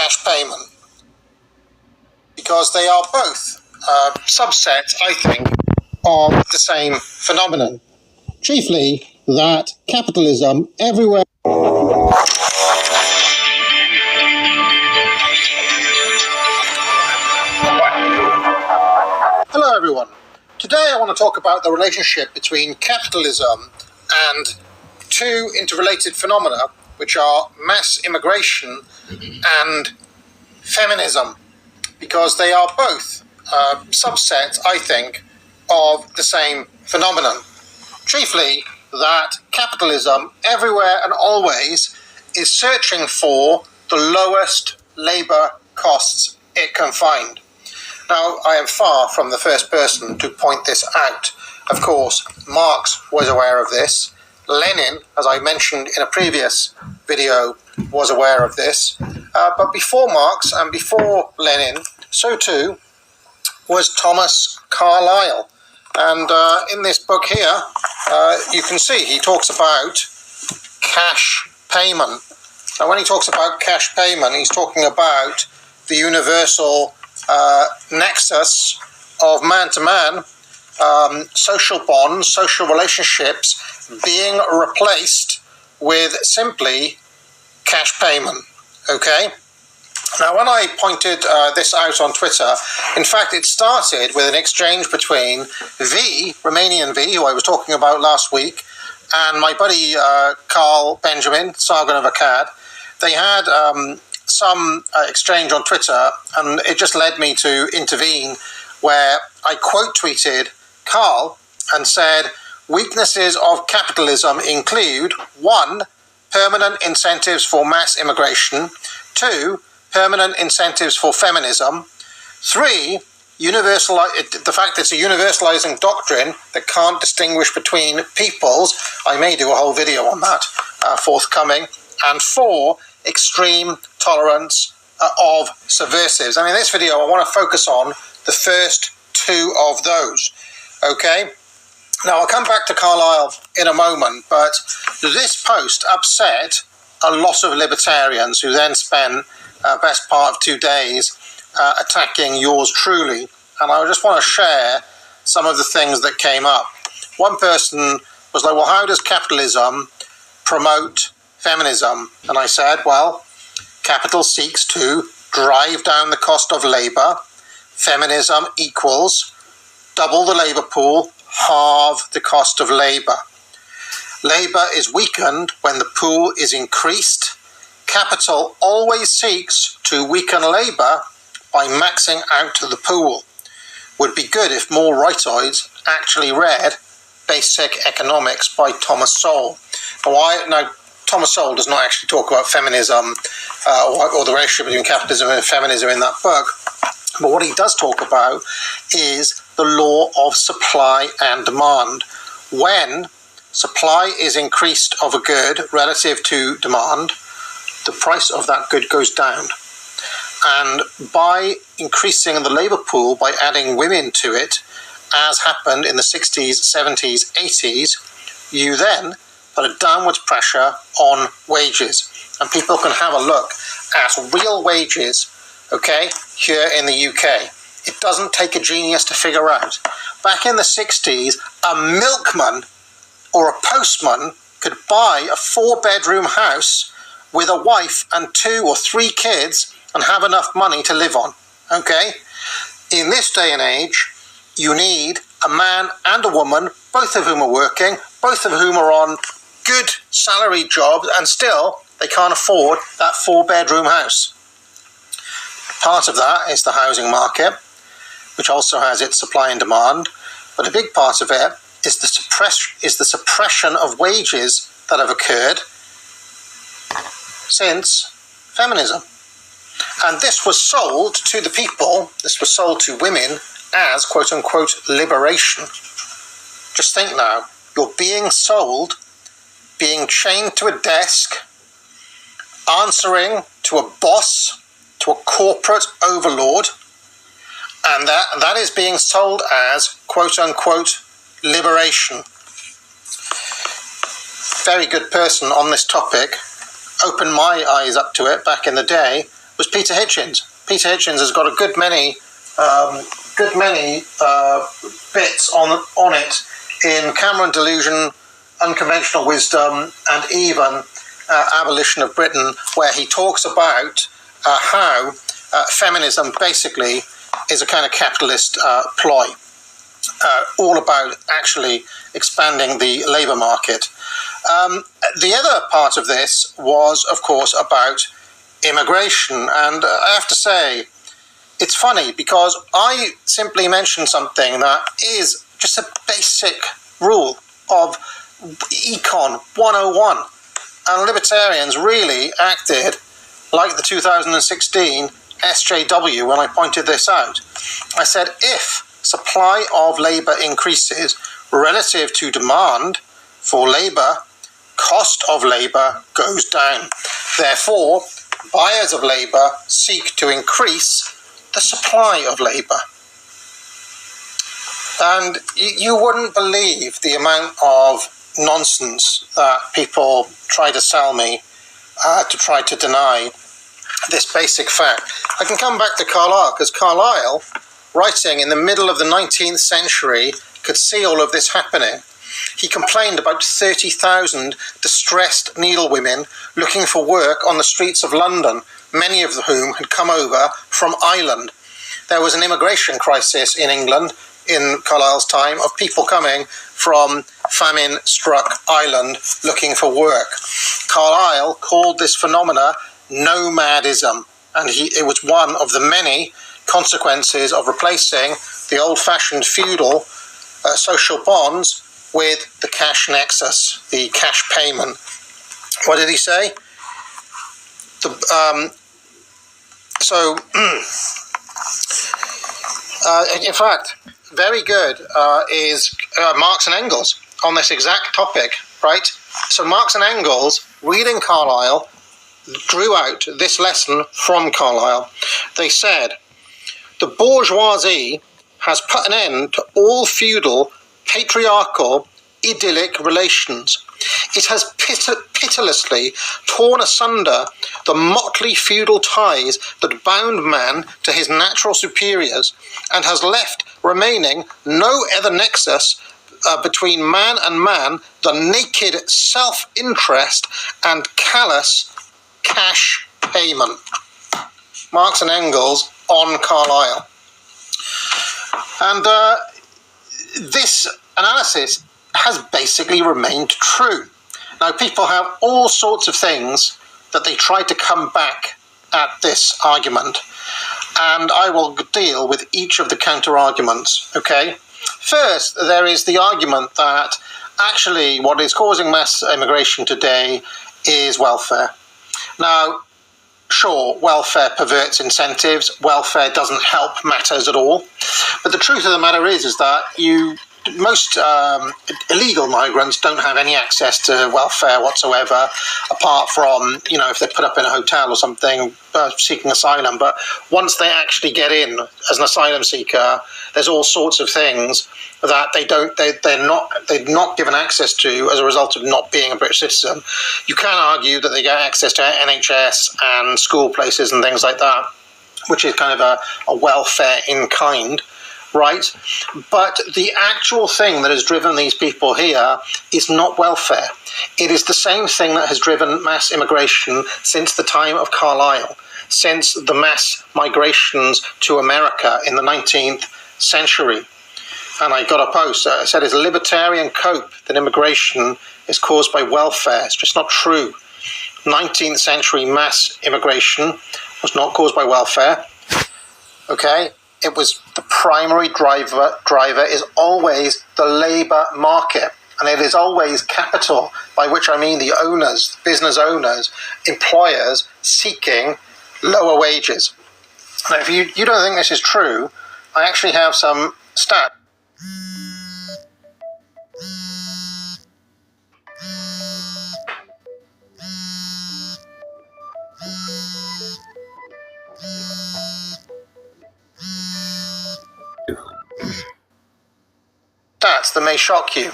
cash payment, because they are both subsets, I think, of the same phenomenon. Chiefly that capitalism everywhere. Hello everyone. Today I want to talk about the relationship between capitalism and two interrelated phenomena, which are mass immigration and feminism, because they are both subsets, I think, of the same phenomenon. Chiefly that capitalism everywhere and always is searching for the lowest labour costs it can find. Now, I am far from the first person to point this out. Of course, Marx was aware of this. Lenin, as I mentioned in a previous video, was aware of this. But before Marx and before Lenin, so too was Thomas Carlyle. And in this book here, you can see he talks about cash payment. Now, when he talks about cash payment, he's talking about the universal nexus of man-to-man social bonds, social relationships being replaced with simply cash payment. Okay? Now, when I pointed this out on Twitter, in fact, it started with an exchange between V, Romanian V, who I was talking about last week, and my buddy Carl Benjamin, Sargon of Akkad. They had some exchange on Twitter, and it just led me to intervene, where I quote tweeted Carl and said, weaknesses of capitalism include 1, permanent incentives for mass immigration, 2, permanent incentives for feminism, 3, the fact it's a universalizing doctrine that can't distinguish between peoples. I may do a whole video on that forthcoming, and 4, extreme tolerance of subversives. And in this video, I want to focus on the first 2 of those. Okay? Now, I'll come back to Carlyle in a moment, but this post upset a lot of libertarians who then spent best part of 2 days attacking yours truly. And I just want to share some of the things that came up. One person was like, well, how does capitalism promote feminism? And I said, well, capital seeks to drive down the cost of labour. Feminism equals double the labour pool, halve the cost of labour. Labour is weakened when the pool is increased. Capital always seeks to weaken labour by maxing out the pool. Would be good if more rightoids actually read Basic Economics by Thomas Sowell. Now, Thomas Sowell does not actually talk about feminism or the relationship between capitalism and feminism in that book. But what he does talk about is the law of supply and demand. When supply is increased of a good relative to demand, the price of that good goes down. And by increasing the labour pool, by adding women to it, as happened in the 60s, 70s, 80s, you then put a downwards pressure on wages. And people can have a look at real wages, okay, here in the UK. It doesn't take a genius to figure out. Back in the 60s, a milkman or a postman could buy a 4-bedroom house with a wife and 2 or 3 kids and have enough money to live on, okay? In this day and age, you need a man and a woman, both of whom are working, both of whom are on good salary jobs, and still they can't afford that 4-bedroom house. Part of that is the housing market, which also has its supply and demand, but a big part of it is the suppression of wages that have occurred since feminism. And this was sold to the people, this was sold to women as quote-unquote liberation. Just think now, you're being sold, being chained to a desk, answering to a boss, to a corporate overlord, and that is being sold as quote-unquote liberation. Very good person on this topic, opened my eyes up to it back in the day, was Peter Hitchens. Peter Hitchens has got a good many bits on it in Cameron Delusion, Unconventional Wisdom, and even Abolition of Britain, where he talks about how feminism basically is a kind of capitalist ploy, all about actually expanding the labour market. The other part of this was, of course, about immigration, and I have to say, it's funny because I simply mentioned something that is just a basic rule of Econ 101, and libertarians really acted like the 2016 SJW when I pointed this out. I said, if supply of labour increases relative to demand for labour, cost of labour goes down. Therefore, buyers of labour seek to increase the supply of labour. And you wouldn't believe the amount of nonsense that people try to sell me to try to deny this basic fact. I can come back to Carlyle, because Carlyle, writing in the middle of the 19th century, could see all of this happening. He complained about 30,000 distressed needlewomen looking for work on the streets of London, many of whom had come over from Ireland. There was an immigration crisis in England in Carlyle's time of people coming from famine-struck Ireland looking for work. Carlyle called this phenomena nomadism, and it was one of the many consequences of replacing the old-fashioned feudal social bonds with the cash nexus, the cash payment. What did he say? In fact, very good is Marx and Engels on this exact topic, right? So Marx and Engels, reading Carlyle, drew out this lesson from Carlyle. They said, the bourgeoisie has put an end to all feudal, patriarchal, idyllic relations. It has pitilessly torn asunder the motley feudal ties that bound man to his natural superiors, and has left remaining no other nexus between man and man than naked self-interest and callous cash payment. Marx and Engels on Carlyle. And this analysis has basically remained true. Now, people have all sorts of things that they try to come back at this argument, and I will deal with each of the counter-arguments, okay? First, there is the argument that actually what is causing mass immigration today is welfare. Now, sure, welfare perverts incentives, welfare doesn't help matters at all, but the truth of the matter is that most illegal migrants don't have any access to welfare whatsoever, apart from, if they're put up in a hotel or something seeking asylum. But once they actually get in as an asylum seeker, there's all sorts of things that they're not given access to as a result of not being a British citizen. You can argue that they get access to NHS and school places and things like that, which is kind of a welfare in kind. Right, but the actual thing that has driven these people here is not welfare. It is the same thing that has driven mass immigration since the time of Carlyle, since the mass migrations to America in the 19th century. And I got a post, I said, it's a libertarian cope that immigration is caused by welfare. It's just not true. 19th century mass immigration was not caused by welfare, okay? It was the primary driver is always the labour market, and it is always capital, by which I mean the owners, business owners, employers seeking lower wages. Now, if you don't think this is true, I actually have some stats. Stats that may shock you.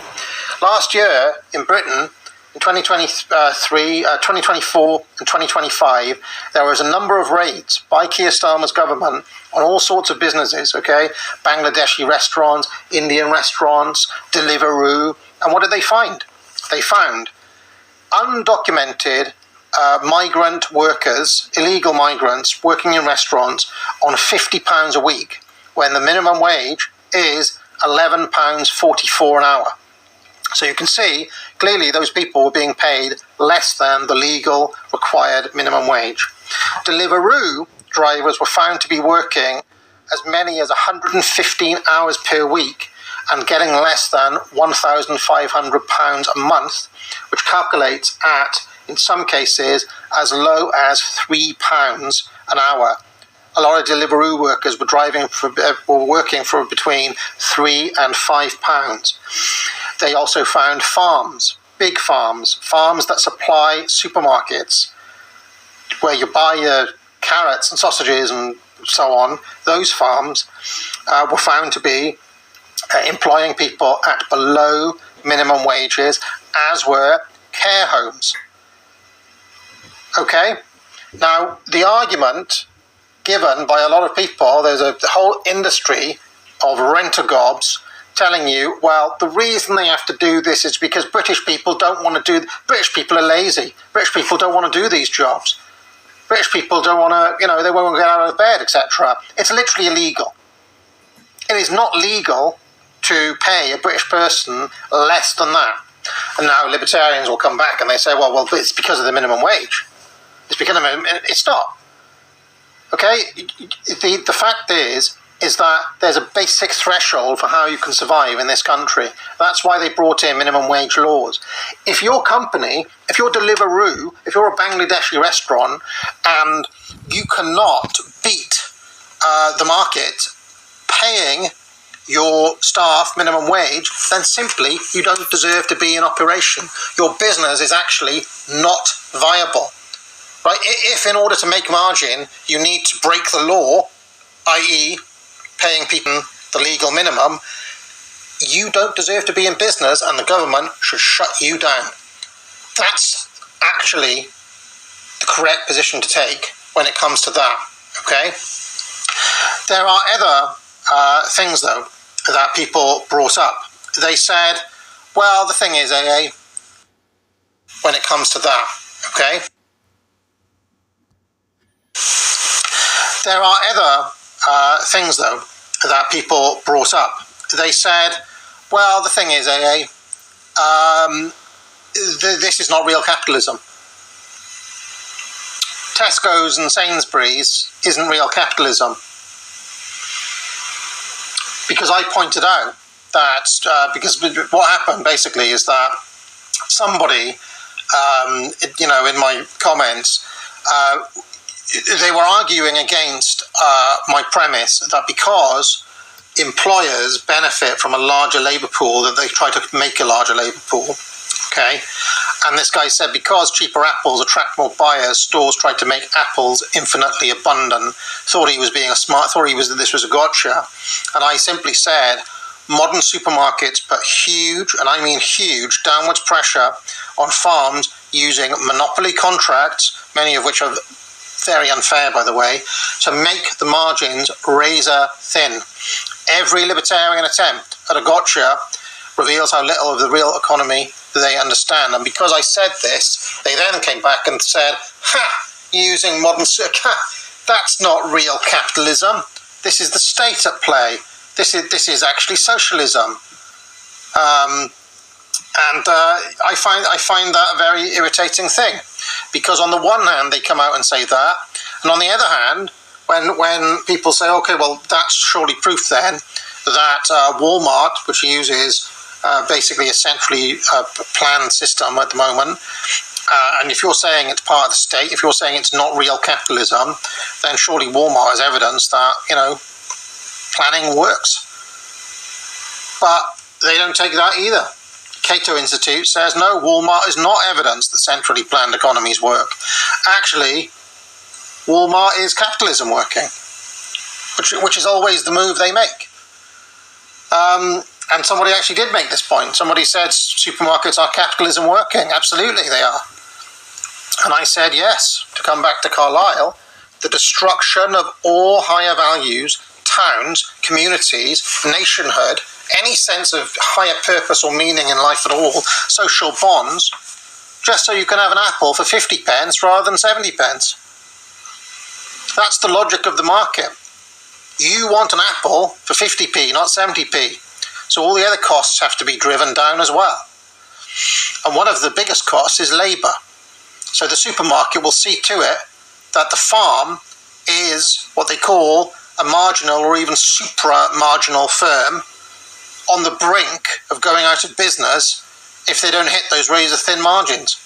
Last year in Britain, in 2024 and 2025, there was a number of raids by Keir Starmer's government on all sorts of businesses, okay? Bangladeshi restaurants, Indian restaurants, Deliveroo. And what did they find? They found undocumented migrant workers, illegal migrants working in restaurants on £50 a week, when the minimum wage is £11.44 an hour. So you can see, clearly those people were being paid less than the legal required minimum wage. Deliveroo drivers were found to be working as many as 115 hours per week and getting less than £1,500 a month, which calculates at, in some cases, as low as £3 an hour. A lot of Deliveroo workers were working for between £3 and £5. They also found farms, big farms that supply supermarkets, where you buy your carrots and sausages and so on. Those farms were found to be employing people at below minimum wages, as were care homes. Okay? Now, the argument given by a lot of people, there's a whole industry of rent-a-gobs telling you, well, the reason they have to do this is because British people don't want to do, British people are lazy. British people don't want to do these jobs. British people don't want to, they won't get out of bed, etc. It's literally illegal. It is not legal to pay a British person less than that. And now libertarians will come back and they say, well, it's because of the minimum wage. It's not. Okay? The fact is that there's a basic threshold for how you can survive in this country. That's why they brought in minimum wage laws. If your company, if you're Deliveroo, if you're a Bangladeshi restaurant, and you cannot beat the market paying your staff minimum wage, then simply you don't deserve to be in operation. Your business is actually not viable. Right? If in order to make margin, you need to break the law, i.e. paying people the legal minimum, you don't deserve to be in business and the government should shut you down. That's actually the correct position to take when it comes to that, okay? There are other things, though, that people brought up. They said, well, the thing is, AA, when it comes to that, okay? There are other things, though, that people brought up. They said, well, the thing is, AA, this is not real capitalism. Tesco's and Sainsbury's isn't real capitalism. Because I pointed out that, because what happened basically is that somebody, in my comments, they were arguing against my premise that because employers benefit from a larger labour pool, that they try to make a larger labour pool, okay? And this guy said because cheaper apples attract more buyers, stores tried to make apples infinitely abundant, thought he was being this was a gotcha. And I simply said, modern supermarkets put huge, and I mean huge, downwards pressure on farms using monopoly contracts, many of which are very unfair, by the way, to make the margins razor thin. Every libertarian attempt at a gotcha reveals how little of the real economy they understand. And because I said this, they then came back and said, using modern that's not real capitalism. This is the state at play. This is actually socialism. And I find that a very irritating thing, because on the one hand they come out and say that, and on the other hand, when people say, okay, well that's surely proof then that Walmart, which uses basically a centrally planned system at the moment, and if you're saying it's part of the state, if you're saying it's not real capitalism, then surely Walmart is evidence that planning works. But they don't take that either. Cato Institute says, no, Walmart is not evidence that centrally planned economies work. Actually, Walmart is capitalism working, which is always the move they make. And somebody actually did make this point. Somebody said, supermarkets, are capitalism working? Absolutely they are. And I said, yes, to come back to Carlyle, the destruction of all higher values, towns, communities, nationhood, any sense of higher purpose or meaning in life at all, social bonds, just so you can have an apple for 50 pence rather than 70 pence. That's the logic of the market. You want an apple for 50p, not 70p. So all the other costs have to be driven down as well. And one of the biggest costs is labour. So the supermarket will see to it that the farm is what they call a marginal or even supra-marginal firm on the brink of going out of business if they don't hit those razor-thin margins.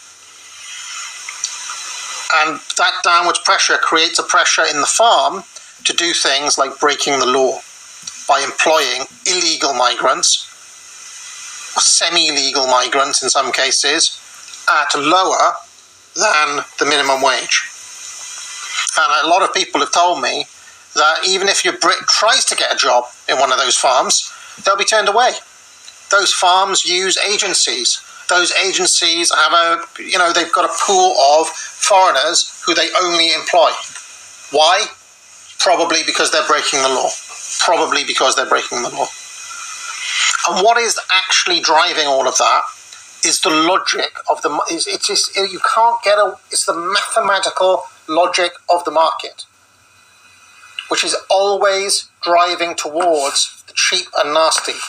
And that downwards pressure creates a pressure in the farm to do things like breaking the law by employing illegal migrants, or semi-legal migrants in some cases, at lower than the minimum wage. And a lot of people have told me that even if your Brit tries to get a job in one of those farms, they'll be turned away. Those farms use agencies. Those agencies have they've got a pool of foreigners who they only employ. Why? Probably because they're breaking the law. Probably because they're breaking the law. And what is actually driving all of that is the logic of the, you can't get it's the mathematical logic of the market, which is always driving towards the cheap and nasty,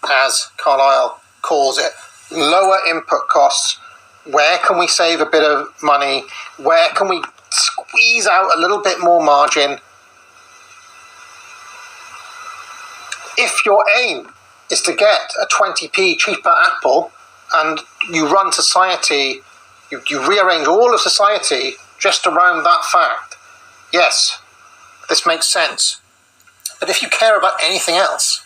as Carlyle calls it. Lower input costs. Where can we save a bit of money? Where can we squeeze out a little bit more margin? If your aim is to get a 20p cheaper apple and you run society, you rearrange all of society just around that fact, yes, this makes sense. But if you care about anything else,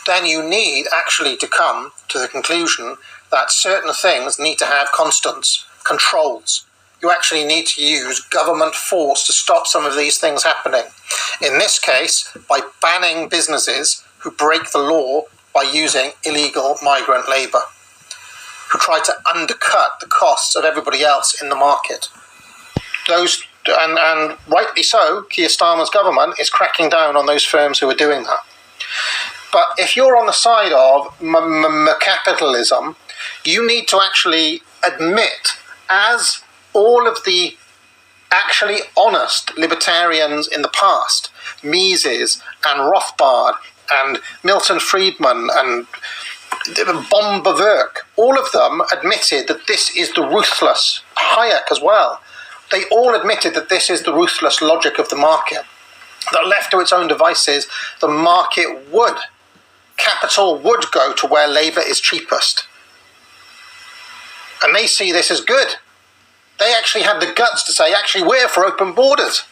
then you need actually to come to the conclusion that certain things need to have constants, controls. You actually need to use government force to stop some of these things happening. In this case, by banning businesses who break the law by using illegal migrant labour, who try to undercut the costs of everybody else in the market. And rightly so, Keir Starmer's government is cracking down on those firms who are doing that. But if you're on the side of capitalism, you need to actually admit, as all of the actually honest libertarians in the past, Mises and Rothbard and Milton Friedman and Bomberwerk, all of them admitted that this is the ruthless, Hayek as well, they all admitted that this is the ruthless logic of the market, that left to its own devices, the market would, capital would go to where labour is cheapest. And they see this as good. They actually had the guts to say, actually, we're for open borders.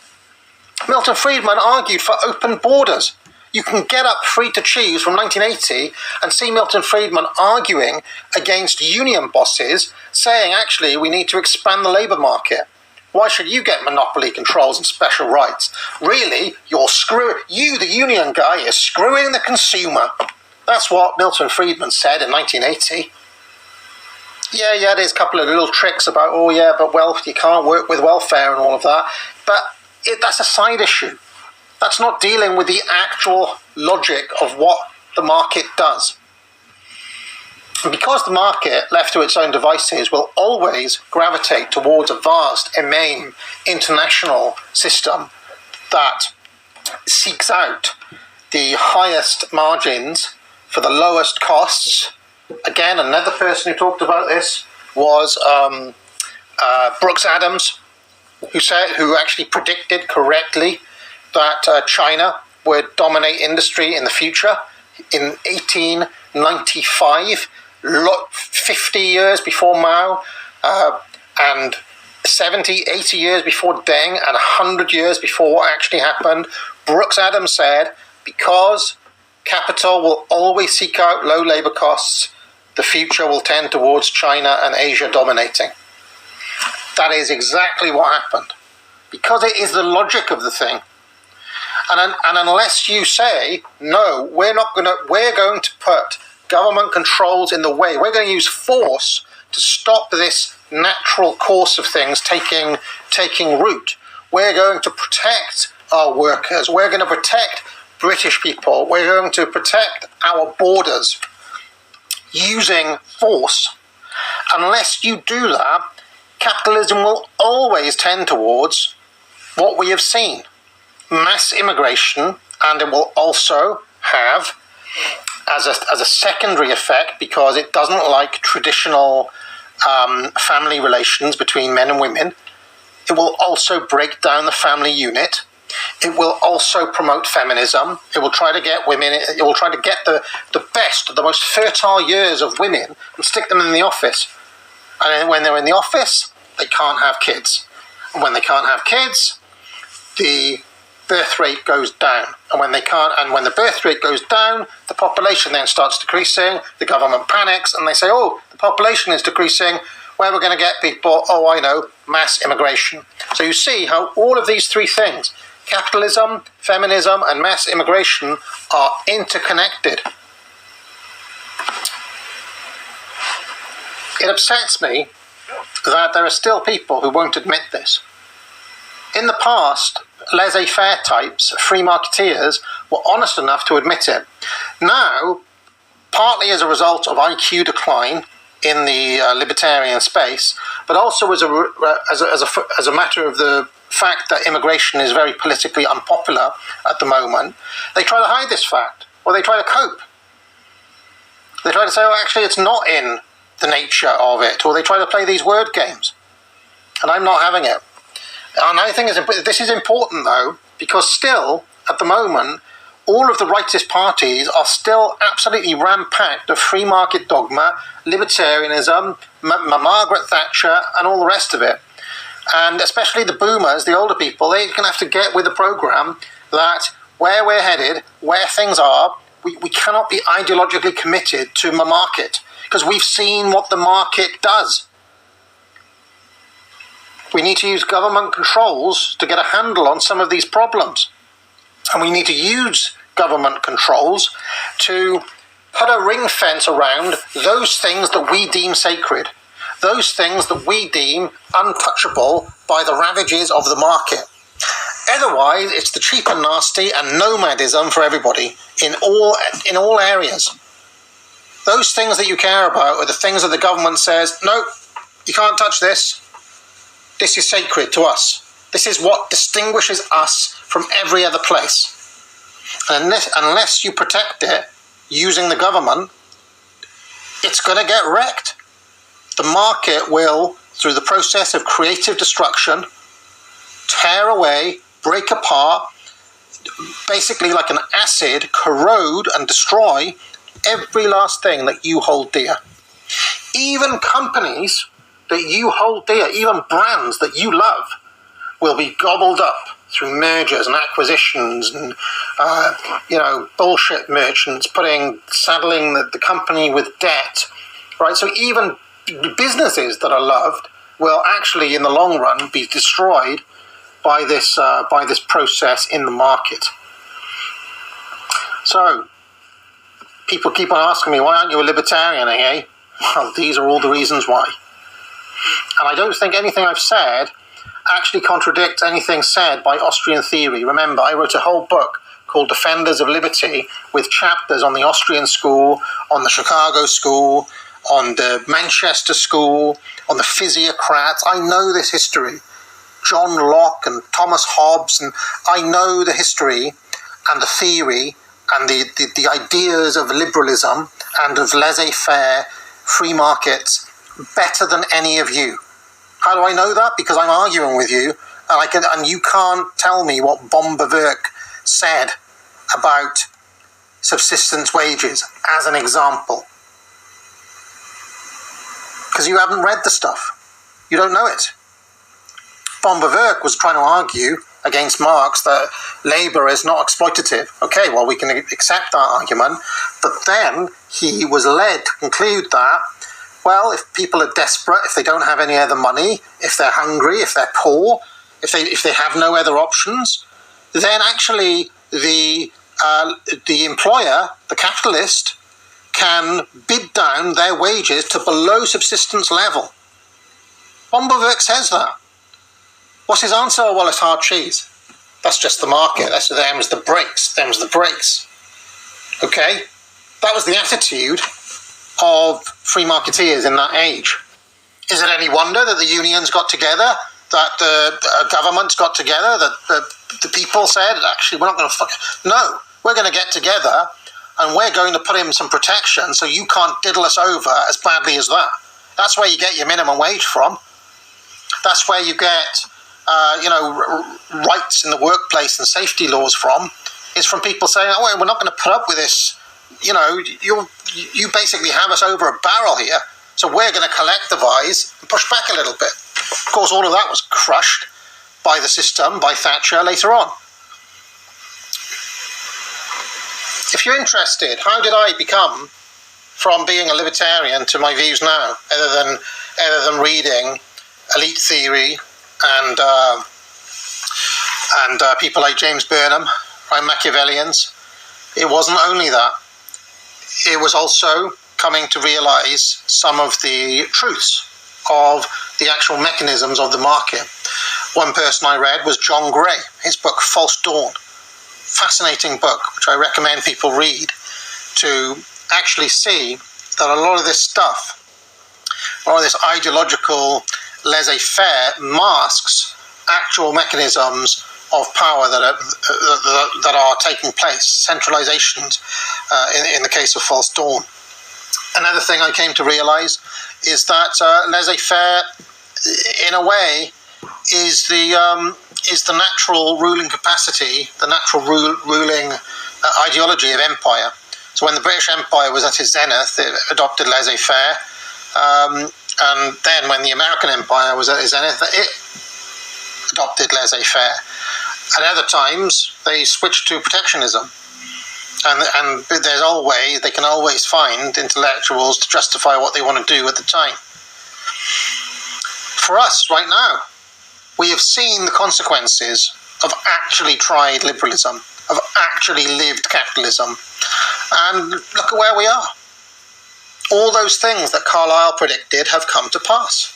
Milton Friedman argued for open borders. You can get up Free to Choose from 1980 and see Milton Friedman arguing against union bosses, saying, actually, we need to expand the labour market. Why should you get monopoly controls and special rights? Really, you, the union guy, is screwing the consumer. That's what Milton Friedman said in 1980. Yeah, there's a couple of little tricks about, but you can't work with welfare and all of that. But that's a side issue. That's not dealing with the actual logic of what the market does. And because the market, left to its own devices, will always gravitate towards a vast, immense international system that seeks out the highest margins for the lowest costs. Again, another person who talked about this was Brooks Adams, who actually predicted correctly that China would dominate industry in the future in 1895, 50 years before Mao, and 70, 80 years before Deng, and 100 years before what actually happened. Brooks Adams said, because capital will always seek out low labour costs, the future will tend towards China and Asia dominating. That is exactly what happened, because it is the logic of the thing. And unless you say, no, we're going to put government controls in the way, we're going to use force to stop this natural course of things taking root. We're going to protect our workers. We're going to protect British people. We're going to protect our borders using force. Unless you do that, capitalism will always tend towards what we have seen. Mass immigration, and it will also have, as a secondary effect, because it doesn't like traditional family relations between men and women, it will also break down the family unit. It will also promote feminism. It will try to get women, it will try to get the best, the most fertile years of women and stick them in the office. And then when they're in the office, they can't have kids. And when they can't have kids, the birth rate goes down. And when the birth rate goes down, the population then starts decreasing, the government panics, and they say, oh, the population is decreasing, where we're going to get people, oh, I know, mass immigration. So you see how all of these three things, capitalism, feminism, and mass immigration, are interconnected. It upsets me that there are still people who won't admit this. In the past, laissez-faire types, free marketeers, were honest enough to admit it. Now, partly as a result of IQ decline in the libertarian space, but also as a matter of the fact that immigration is very politically unpopular at the moment, they try to hide this fact, or they try to cope. They try to say, oh, actually, it's not in the nature of it, or they try to play these word games. And I'm not having it. And I think this is important, though, because still, at the moment, all of the rightist parties are still absolutely ram-packed of free market dogma, libertarianism, Margaret Thatcher, and all the rest of it. And especially the boomers, the older people, they're going to have to get with the program that where we're headed, where things are, we cannot be ideologically committed to the market, because we've seen what the market does. We need to use government controls to get a handle on some of these problems. And we need to use government controls to put a ring fence around those things that we deem sacred, those things that we deem untouchable by the ravages of the market. Otherwise, it's the cheap and nasty and nomadism for everybody in all areas. Those things that you care about are the things that the government says, no, you can't touch this. This is sacred to us. This is what distinguishes us from every other place. And unless you protect it using the government, it's going to get wrecked. The market will, through the process of creative destruction, tear away, break apart, basically like an acid, corrode and destroy every last thing that you hold dear. Even companies that you hold dear, even brands that you love, will be gobbled up through mergers and acquisitions and bullshit merchants saddling the company with debt, right? So even businesses that are loved will actually, in the long run, be destroyed by this process in the market. So people keep on asking me, why aren't you a libertarian, eh? Well, these are all the reasons why. And I don't think anything I've said actually contradicts anything said by Austrian theory. Remember, I wrote a whole book called Defenders of Liberty with chapters on the Austrian school, on the Chicago school, on the Manchester school, on the physiocrats. I know this history. John Locke and Thomas Hobbes, and I know the history and the theory and the ideas of liberalism and of laissez-faire free markets better than any of you. How do I know that? Because I'm arguing with you, and you can't tell me what Bomberwerk said about subsistence wages as an example. Because you haven't read the stuff. You don't know it. Bomberwerk was trying to argue against Marx that labour is not exploitative. Okay, well, we can accept that argument, but then he was led to conclude that, well, if people are desperate, if they don't have any other money, if they're hungry, if they're poor, if they have no other options, then actually the employer, the capitalist, can bid down their wages to below subsistence level. Bomberwick says that. What's his answer? Well, it's hard cheese. That's just the market. That's them's the breaks. Them's the breaks. Okay? That was the attitude of free marketeers in that age. Is it any wonder that the unions got together, that the governments got together, that the people said, actually, we're not going to No, we're going to get together and we're going to put in some protection so you can't diddle us over as badly as that. That's where you get your minimum wage from. That's where you get, rights in the workplace and safety laws from. Is from people saying, oh, we're not going to put up with this. You know, you basically have us over a barrel here, so we're going to collectivise and push back a little bit. Of course, all of that was crushed by the system, by Thatcher later on. If you're interested, how did I become from being a libertarian to my views now, other than reading elite theory and people like James Burnham, right, Machiavellians? It wasn't only that. It was also coming to realise some of the truths of the actual mechanisms of the market. One person I read was John Gray, his book False Dawn. Fascinating book, which I recommend people read, to actually see that a lot of this stuff, a lot of this ideological laissez-faire masks actual mechanisms of power that are taking place, centralizations in the case of False Dawn. Another thing I came to realize is that laissez-faire, in a way, is the natural ruling capacity, the natural ruling ideology of empire. So when the British Empire was at its zenith, it adopted laissez-faire, and then when the American Empire was at its zenith, it adopted laissez-faire. At other times, they switched to protectionism. And they can always find intellectuals to justify what they want to do at the time. For us, right now, we have seen the consequences of actually tried liberalism, of actually lived capitalism. And look at where we are. All those things that Carlyle predicted have come to pass.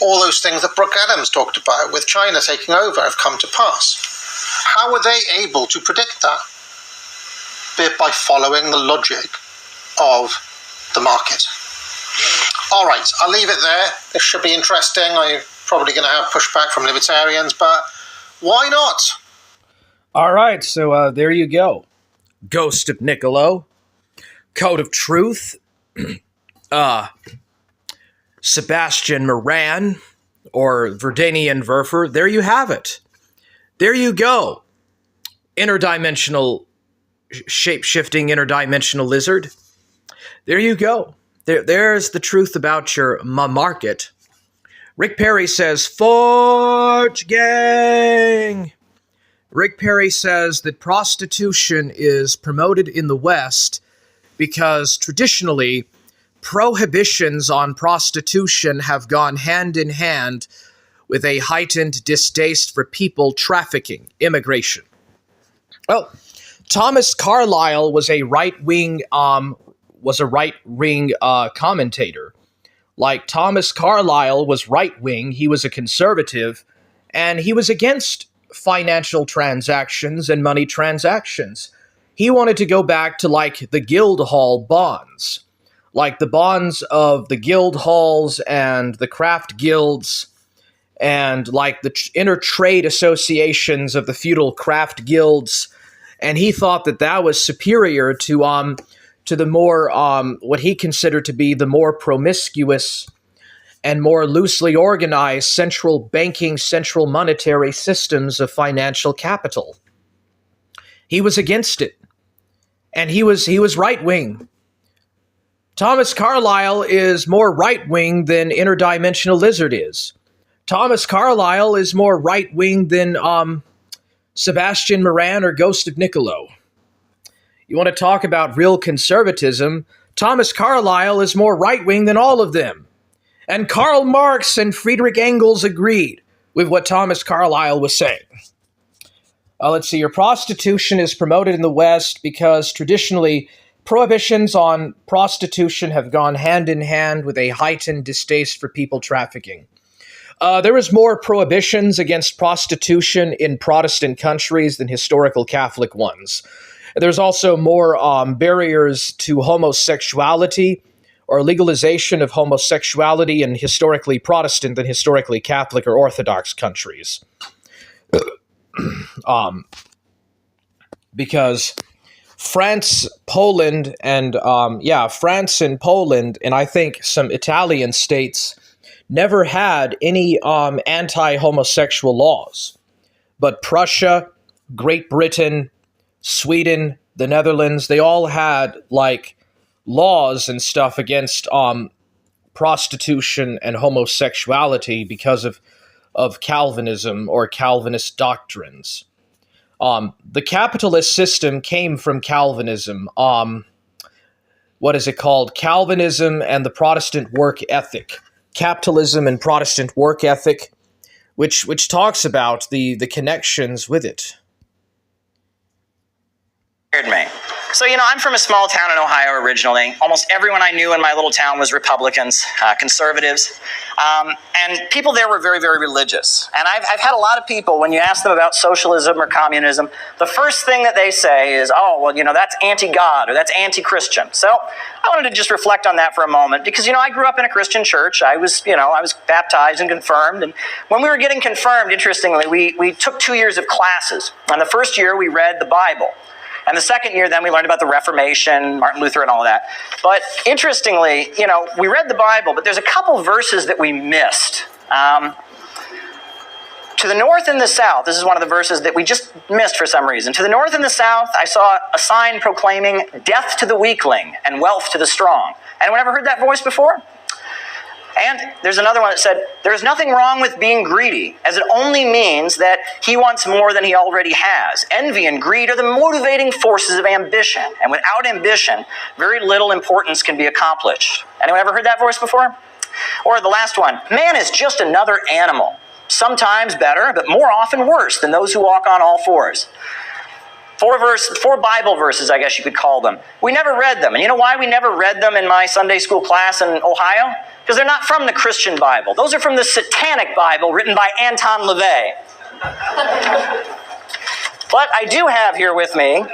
All those things that Brooke Adams talked about with China taking over have come to pass. How were they able to predict that? By following the logic of the market. All right, I'll leave it there. This should be interesting. I'm probably going to have pushback from libertarians, but why not? All right, so there you go. Ghost of Niccolo, Code of Truth, Sebastian Moran, or Verdanian Werfer. There you have it. There you go. Interdimensional, shape-shifting interdimensional lizard. There you go. There's the truth about your market. Rick Perry says, Forge Gang! Rick Perry says that prostitution is promoted in the West because traditionally prohibitions on prostitution have gone hand in hand with a heightened distaste for people trafficking, immigration. Well, Thomas Carlyle was a right-wing commentator. Like Thomas Carlyle was right-wing, he was a conservative, and he was against financial transactions and money transactions. He wanted to go back to like the Guildhall bonds, like the bonds of the guild halls and the craft guilds, and like the inner trade associations of the feudal craft guilds. And he thought that that was superior to the more, what he considered to be the more promiscuous and more loosely organized central banking, central monetary systems of financial capital. He was against it. And he was right-wing. Thomas Carlyle is more right-wing than Interdimensional Lizard is. Thomas Carlyle is more right-wing than Sebastian Moran or Ghost of Niccolo. You want to talk about real conservatism? Thomas Carlyle is more right-wing than all of them. And Karl Marx and Friedrich Engels agreed with what Thomas Carlyle was saying. Let's see, your prostitution is promoted in the West because traditionally prohibitions on prostitution have gone hand in hand with a heightened distaste for people trafficking. There was more prohibitions against prostitution in Protestant countries than historical Catholic ones. There's also more barriers to homosexuality or legalization of homosexuality in historically Protestant than historically Catholic or Orthodox countries. Because France, Poland, and France and Poland, and I think some Italian states never had any anti-homosexual laws. But Prussia, Great Britain, Sweden, the Netherlands, they all had like laws and stuff against prostitution and homosexuality because of Calvinism or Calvinist doctrines. The capitalist system came from Calvinism. What is it called? Calvinism and the Protestant work ethic. Capitalism and Protestant work ethic, which talks about the connections with it. Me. So, I'm from a small town in Ohio originally. Almost everyone I knew in my little town was Republicans, conservatives, and people there were very, very religious. And I've had a lot of people, when you ask them about socialism or communism, the first thing that they say is, oh, well, that's anti-God or that's anti-Christian. So I wanted to just reflect on that for a moment because, I grew up in a Christian church. I was baptized and confirmed. And when we were getting confirmed, interestingly, we took 2 years of classes. And the first year we read the Bible. And the second year, then we learned about the Reformation, Martin Luther, and all of that. But interestingly, we read the Bible, but there's a couple verses that we missed. To the north and the south, this is one of the verses that we just missed for some reason. To the north and the south, I saw a sign proclaiming death to the weakling and wealth to the strong. Anyone ever heard that voice before? And there's another one that said, there is nothing wrong with being greedy, as it only means that he wants more than he already has. Envy and greed are the motivating forces of ambition, and without ambition, very little importance can be accomplished. Anyone ever heard that voice before? Or the last one, man is just another animal, sometimes better, but more often worse than those who walk on all fours. Four Bible verses, I guess you could call them. We never read them. And you know why we never read them in my Sunday school class in Ohio? Because they're not from the Christian Bible. Those are from the Satanic Bible written by Anton LaVey. But I do have here with me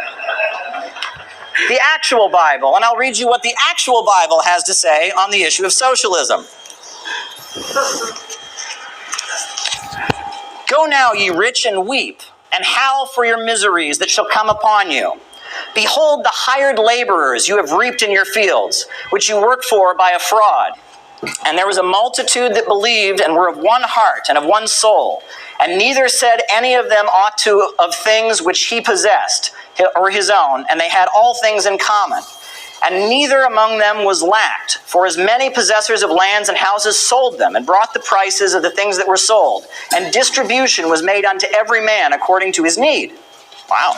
the actual Bible, and I'll read you what the actual Bible has to say on the issue of socialism. Go now, ye rich, and weep, and howl for your miseries that shall come upon you. Behold the hired laborers you have reaped in your fields, which you worked for by a fraud. And there was a multitude that believed and were of one heart and of one soul. And neither said any of them aught to of things which he possessed, or his own, and they had all things in common. And neither among them was lacked, for as many possessors of lands and houses sold them, and brought the prices of the things that were sold. And distribution was made unto every man according to his need. Wow.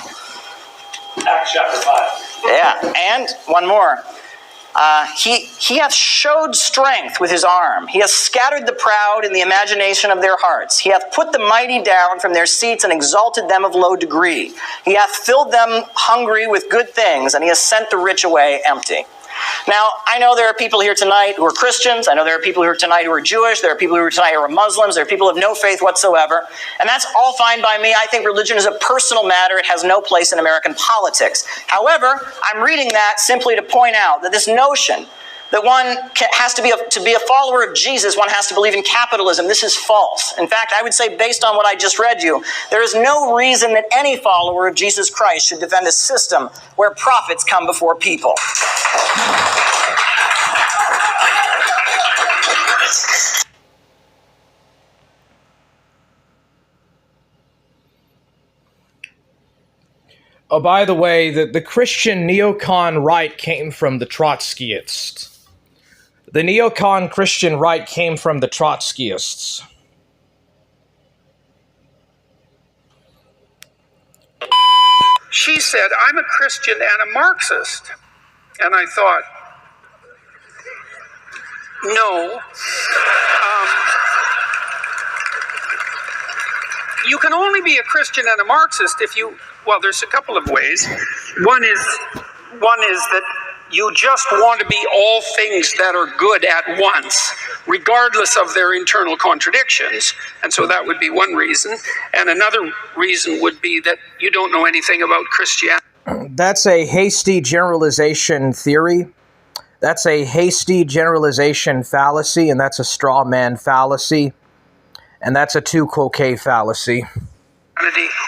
Acts chapter 5. Yeah, and one more. He hath showed strength with his arm. He hath scattered the proud in the imagination of their hearts. He hath put the mighty down from their seats and exalted them of low degree. He hath filled them hungry with good things, and he has sent the rich away empty. Now, I know there are people here tonight who are Christians. I know there are people here tonight who are Jewish. There are people here tonight who are Muslims. There are people of no faith whatsoever. And that's all fine by me. I think religion is a personal matter. It has no place in American politics. However, I'm reading that simply to point out that this notion that one has to be a follower of Jesus, one has to believe in capitalism. This is false. In fact, I would say, based on what I just read you, there is no reason that any follower of Jesus Christ should defend a system where profits come before people. Oh, by the way, the Christian neocon right came from the Trotskyists. The neocon Christian right came from the Trotskyists. She said, I'm a Christian and a Marxist. And I thought, no. you can only be a Christian and a Marxist if you, well, there's a couple of ways. One is that you just want to be all things that are good at once, regardless of their internal contradictions. And so that would be one reason. And another reason would be that you don't know anything about Christianity. That's a hasty generalization theory. That's a hasty generalization fallacy, and that's a straw man fallacy, and that's a tu quoque fallacy.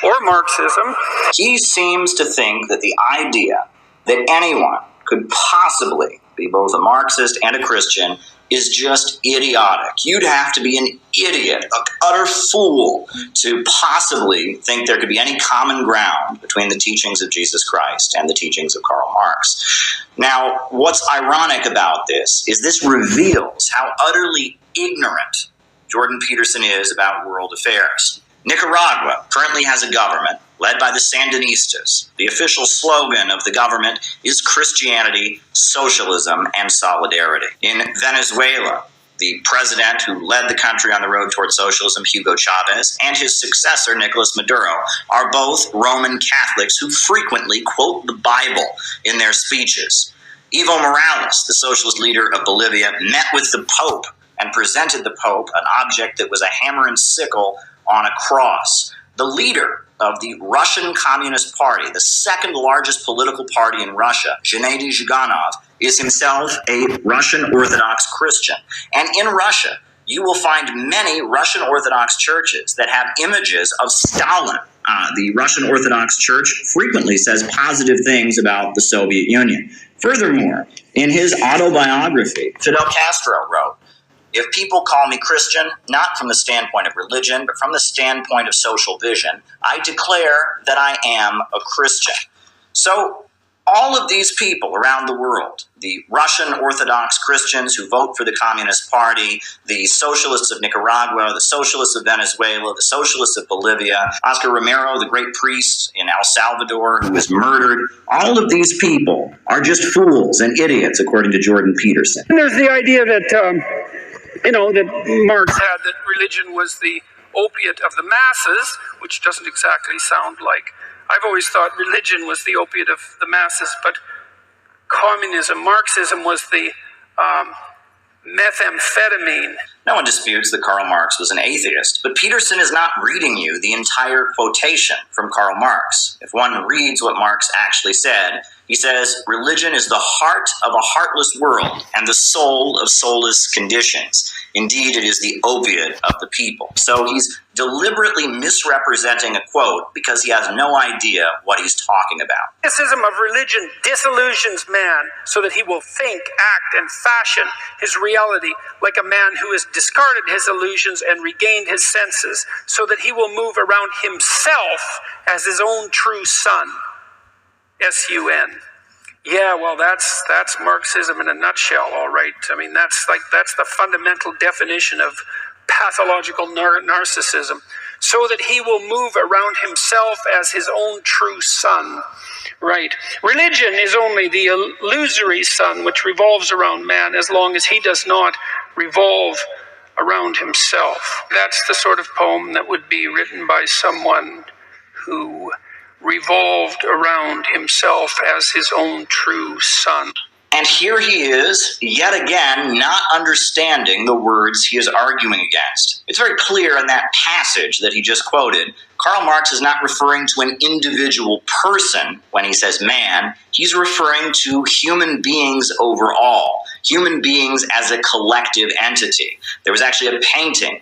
Or Marxism. He seems to think that the idea that anyone could possibly be both a Marxist and a Christian is just idiotic. You'd have to be an idiot, an utter fool, to possibly think there could be any common ground between the teachings of Jesus Christ and the teachings of Karl Marx. Now, what's ironic about this is this reveals how utterly ignorant Jordan Peterson is about world affairs. Nicaragua currently has a government led by the Sandinistas. The official slogan of the government is Christianity, socialism, and solidarity. In Venezuela, the president who led the country on the road toward socialism, Hugo Chavez, and his successor, Nicolas Maduro, are both Roman Catholics who frequently quote the Bible in their speeches. Evo Morales, the socialist leader of Bolivia, met with the Pope and presented the Pope an object that was a hammer and sickle on a cross. The leader of the Russian Communist Party, the second largest political party in Russia, Gennady Zyuganov, is himself a Russian Orthodox Christian. And in Russia, you will find many Russian Orthodox churches that have images of Stalin. The Russian Orthodox Church frequently says positive things about the Soviet Union. Furthermore, in his autobiography, Fidel Castro wrote, "If people call me Christian, not from the standpoint of religion, but from the standpoint of social vision, I declare that I am a Christian." So all of these people around the world, the Russian Orthodox Christians who vote for the Communist Party, the socialists of Nicaragua, the socialists of Venezuela, the socialists of Bolivia, Oscar Romero, the great priest in El Salvador who was murdered, all of these people are just fools and idiots, according to Jordan Peterson. And there's the idea that that Marx had, that religion was the opiate of the masses, which doesn't exactly sound like. I've always thought religion was the opiate of the masses, but communism, Marxism was the methamphetamine. No one disputes that Karl Marx was an atheist, but Peterson is not reading you the entire quotation from Karl Marx. If one reads what Marx actually said, he says, "Religion is the heart of a heartless world and the soul of soulless conditions. Indeed, it is the opiate of the people." So he's deliberately misrepresenting a quote because he has no idea what he's talking about. Criticism of religion disillusions man so that he will think, act, and fashion his reality like a man who has discarded his illusions and regained his senses, so that he will move around himself as his own true sun. S-U-N. Yeah, well, that's Marxism in a nutshell, all right. I mean, that's the fundamental definition of pathological narcissism, so that he will move around himself as his own true sun. Right. Religion is only the illusory sun which revolves around man as long as he does not revolve around himself. That's the sort of poem that would be written by someone who revolved around himself as his own true sun. And here he is, yet again, not understanding the words he is arguing against. It's very clear in that passage that he just quoted, Karl Marx is not referring to an individual person when he says man. He's referring to human beings overall, human beings as a collective entity. There was actually a painting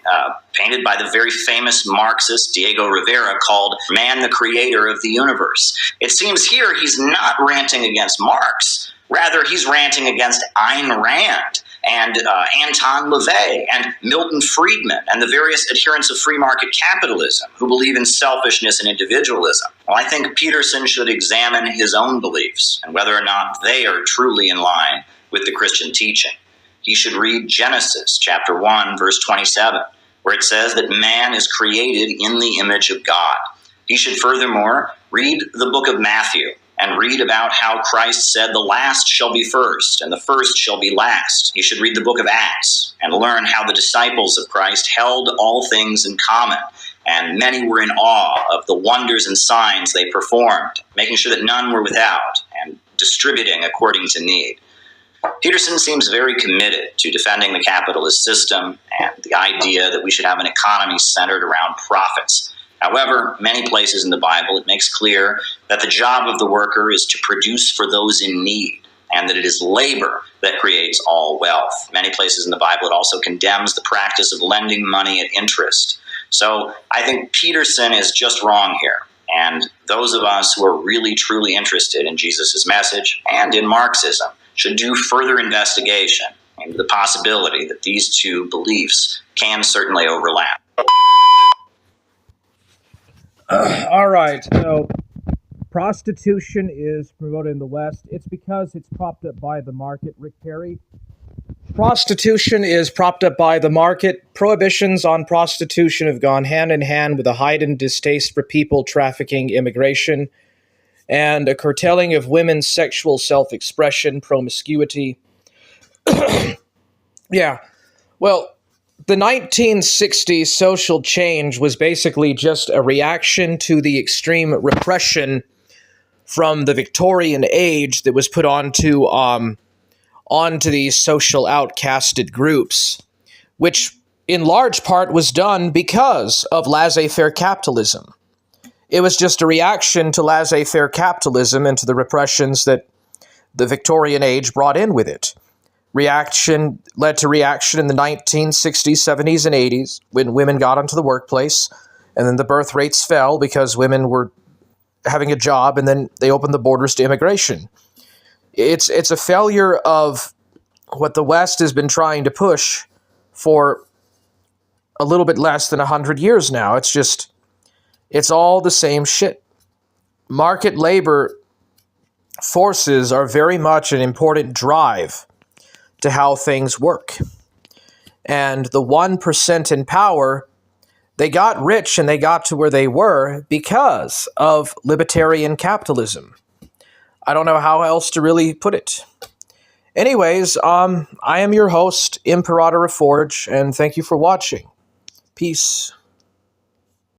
painted by the very famous Marxist Diego Rivera called Man, the Creator of the Universe. It seems here he's not ranting against Marx. Rather, he's ranting against Ayn Rand and Anton LaVey and Milton Friedman and the various adherents of free market capitalism who believe in selfishness and individualism. Well, I think Peterson should examine his own beliefs and whether or not they are truly in line with the Christian teaching. He should read Genesis chapter 1, verse 27, where it says that man is created in the image of God. He should furthermore read the book of Matthew and read about how Christ said the last shall be first and the first shall be last. He should read the book of Acts and learn how the disciples of Christ held all things in common. and many were in awe of the wonders and signs they performed, making sure that none were without, and distributing according to need. Peterson seems very committed to defending the capitalist system and the idea that we should have an economy centered around profits. However, many places in the Bible it makes clear that the job of the worker is to produce for those in need, and that it is labor that creates all wealth. Many places in the Bible it also condemns the practice of lending money at interest. So I think Peterson is just wrong here. And those of us who are really truly interested in Jesus' message and in Marxism should do further investigation into the possibility that these two beliefs can certainly overlap. All right, so prostitution is promoted in the West. It's because it's propped up by the market, Rick Perry. Prostitution is propped up by the market. Prohibitions on prostitution have gone hand in hand with a heightened distaste for people trafficking, immigration, and a curtailing of women's sexual self-expression, promiscuity. Yeah, well, the 1960s social change was basically just a reaction to the extreme repression from the Victorian age that was put onto these social outcasted groups, which in large part was done because of laissez-faire capitalism. It was just a reaction to laissez-faire capitalism and to the repressions that the Victorian age brought in with it. Reaction led to reaction in the 1960s, 70s, and 80s when women got onto the workplace, and then the birth rates fell because women were having a job, and then they opened the borders to immigration. It's a failure of what the West has been trying to push for a little bit less than 100 years now. It's all the same shit. Market labor forces are very much an important drive to how things work. And the 1% in power, they got rich and they got to where they were because of libertarian capitalism. I don't know how else to really put it. Anyways, I am your host, Imperator Reforge, and thank you for watching. Peace.